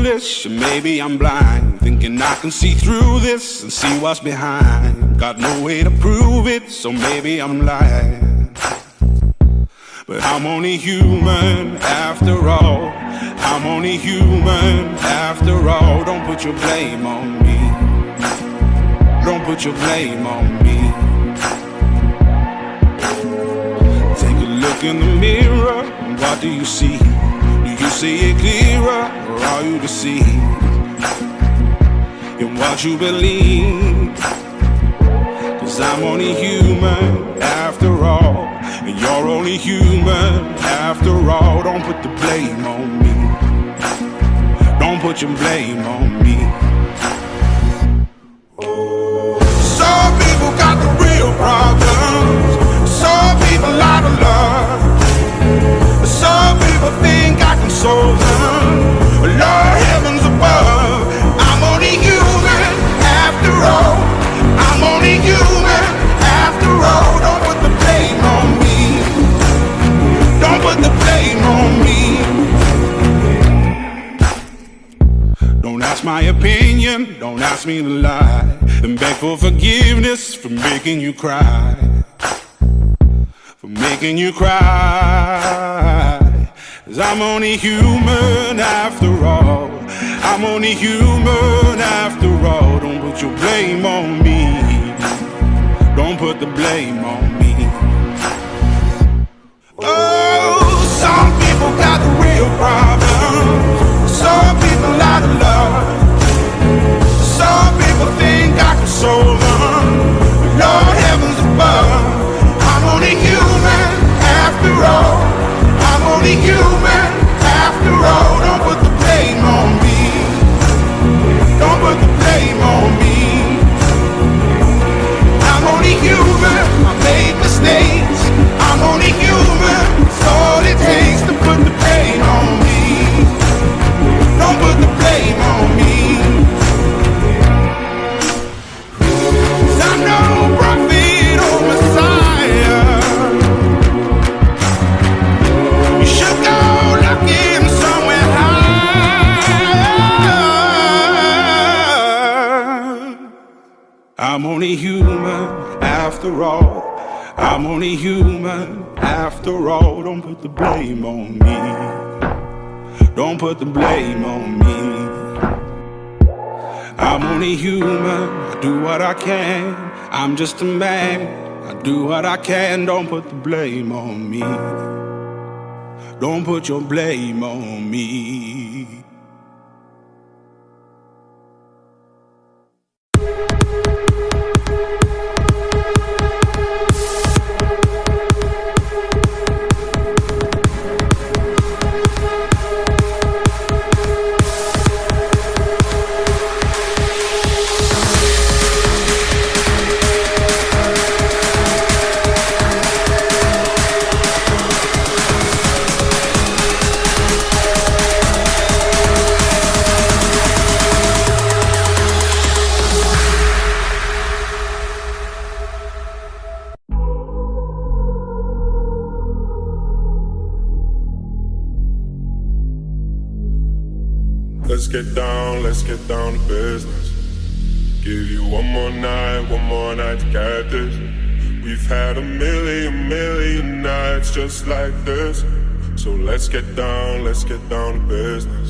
foolish, or maybe I'm blind, thinking I can see through this and see what's behind. Got no way to prove it, so maybe I'm lying. But I'm only human after all. I'm only human after all. Don't put your blame on me. Don't put your blame on me. Take a look in the mirror, and what do you see? Do you see it clearer, or are you deceived in what you believe? 'Cause I'm only human after all, and you're only human after all. Don't put the blame on me. Don't put your blame on me. Some people got the real problems. Some people out of love. Some people think I can solve them. Lord, heavens above, I'm only human after all. I'm only human after all. Don't put the blame on me. Don't put the blame on me. Don't ask my opinion, don't ask me to lie, and beg for forgiveness for making you cry. For making you cry. 'Cause I'm only human after all. I'm only human after all. Don't put your blame on me. Don't put the blame on me. Oh, some people got the real problems. Some people out of love. Some people think I can solve them. Lord, heavens above, I'm only human after all. I'm only human after all. Don't put the blame on me. Don't put the blame on me. I'm only human. I made mistakes. I'm only human. It's all it takes to put the blame on me. Don't put the blame on me. 'Cause I'm no prophet or Messiah. You should go looking somewhere high. I'm only human after all. I'm only human after all. Don't put the blame on me. Don't put the blame on me. I'm only human, I do what I can. I'm just a man, I do what I can. Don't put the blame on me. Don't put your blame on me. Let's get down to business. Give you one more night to get this. We've had a million nights just like this. So let's get down to business.